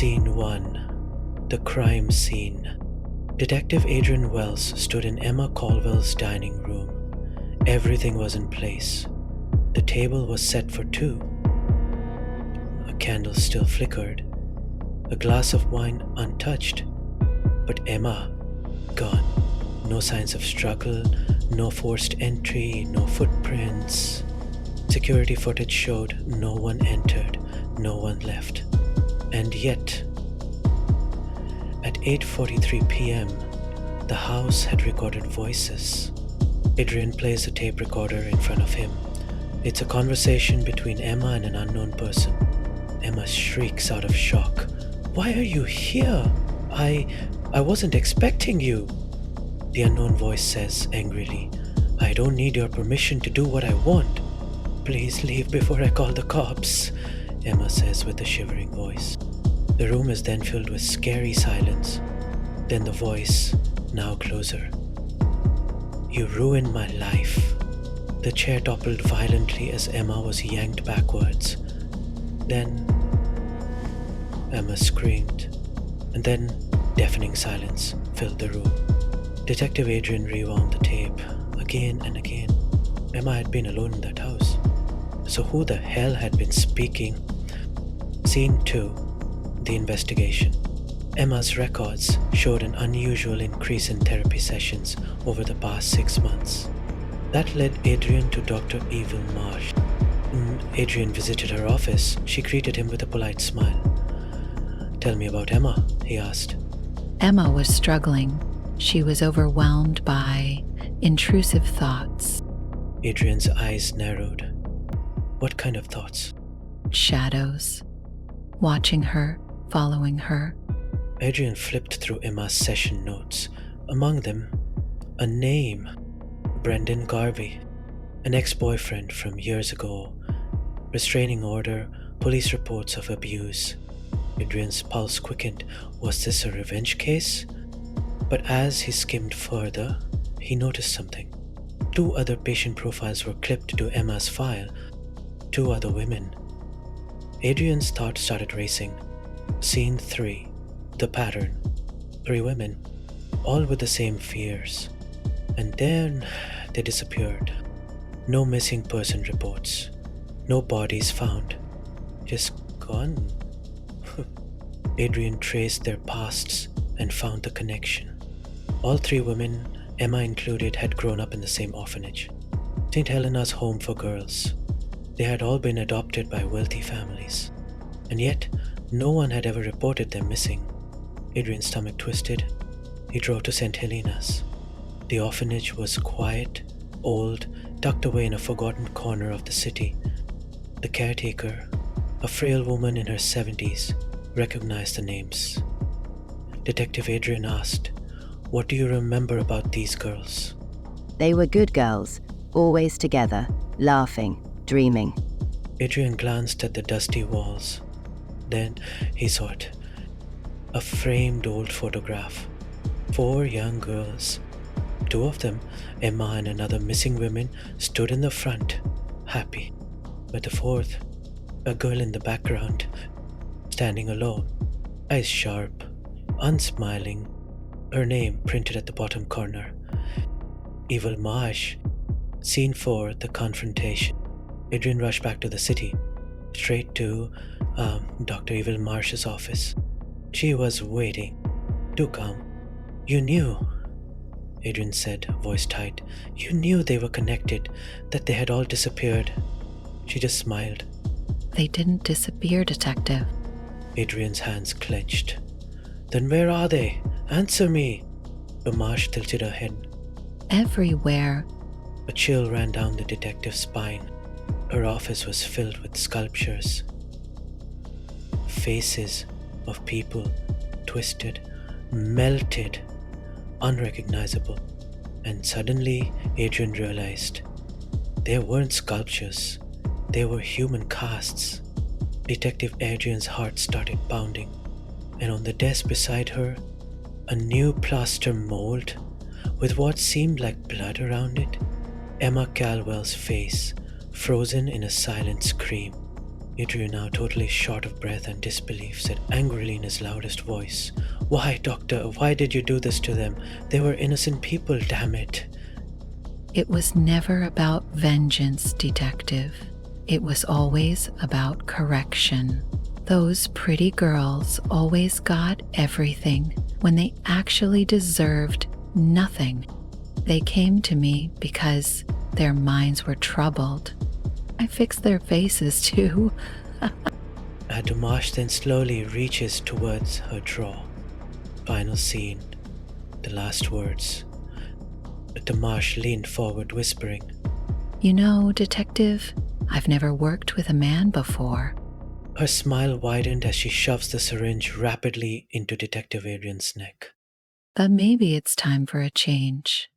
Scene 1. The crime scene. Detective Adrian Wells stood in Emma Caldwell's dining room. Everything was in place. The table was set for two. A candle still flickered. A glass of wine untouched. But Emma, gone. No signs of struggle, no forced entry, no footprints. Security footage showed no one entered, no one left. And yet, at 8:43 p.m., the house had recorded voices. Adrian plays the tape recorder in front of him. It's a conversation between Emma and an unknown person. Emma shrieks out of shock. "Why are you here? I wasn't expecting you." The unknown voice says angrily, "I don't need your permission to do what I want. Please leave before I call the cops," Emma says with a shivering voice. The room is then filled with scary silence. Then the voice, now closer. "You ruined my life." The chair toppled violently as Emma was yanked backwards. Then Emma screamed, and then deafening silence filled the room. Detective Adrian rewound the tape again and again. Emma had been alone in that house. So who the hell had been speaking? Scene 2. The investigation. Emma's records showed an unusual increase in therapy sessions over the past 6 months. That led Adrian to Dr. Evelyn Marsh. When Adrian visited her office, she greeted him with a polite smile. "Tell me about Emma," he asked. Emma was struggling. She was overwhelmed by intrusive thoughts. Adrian's eyes narrowed. What kind of thoughts? Shadows. Watching her, following her. Adrian flipped through Emma's session notes. Among them, a name. Brendan Garvey. An ex-boyfriend from years ago. Restraining order, police reports of abuse. Adrian's pulse quickened. Was this a revenge case? But as he skimmed further, he noticed something. 2 other patient profiles were clipped to Emma's file. 2 other women. Adrian's thoughts started racing. Scene 3. The pattern. 3 women, all with the same fears. And then they disappeared. No missing person reports. No bodies found. Just gone. Adrian traced their pasts and found the connection. All 3 women, Emma included, had grown up in the same orphanage, St. Helena's home for girls. They had all been adopted by wealthy families, and yet no one had ever reported them missing. Adrian's stomach twisted. He drove to St. Helena's. The orphanage was quiet, old, tucked away in a forgotten corner of the city. The caretaker, a frail woman in her 70s, recognized the names. Detective Adrian asked, "What do you remember about these girls?" "They were good girls, always together, laughing, dreaming." Adrian glanced at the dusty walls. Then he saw it. A framed old photograph. 4 young girls. 2 of them, Emma and another missing woman, stood in the front, happy. But the 4th, a girl in the background, standing alone, eyes sharp, unsmiling, her name printed at the bottom corner. Evelyn Marsh. Scene 4. The confrontation. Adrian rushed back to the city, straight to Dr. Evelyn Marsh's office. She was waiting. "Do come." "You knew," Adrian said, voice tight. "You knew they were connected, that they had all disappeared." She just smiled. "They didn't disappear, Detective." Adrian's hands clenched. "Then where are they? Answer me." But Marsh tilted her head. "Everywhere." A chill ran down the detective's spine. Her office was filled with sculptures. Faces of people, twisted, melted, unrecognizable. And suddenly, Adrian realized they weren't sculptures. They were human casts. Detective Adrian's heart started pounding. And on the desk beside her, a new plaster mold with what seemed like blood around it. Emma Caldwell's face, frozen in a silent scream. Adrian, now totally short of breath and disbelief, said angrily in his loudest voice, "Why, doctor, why did you do this to them? They were innocent people, damn it." It was never about vengeance, detective. It was always about correction. Those pretty girls always got everything when they actually deserved nothing. They came to me because their minds were troubled. I fixed their faces too. Marsh then slowly reaches towards her drawer. Final scene. The last words. Marsh leaned forward, whispering, You know, detective, I've never worked with a man before. Her smile widened as she shoves the syringe rapidly into Detective Adrian's neck. But maybe it's time for a change.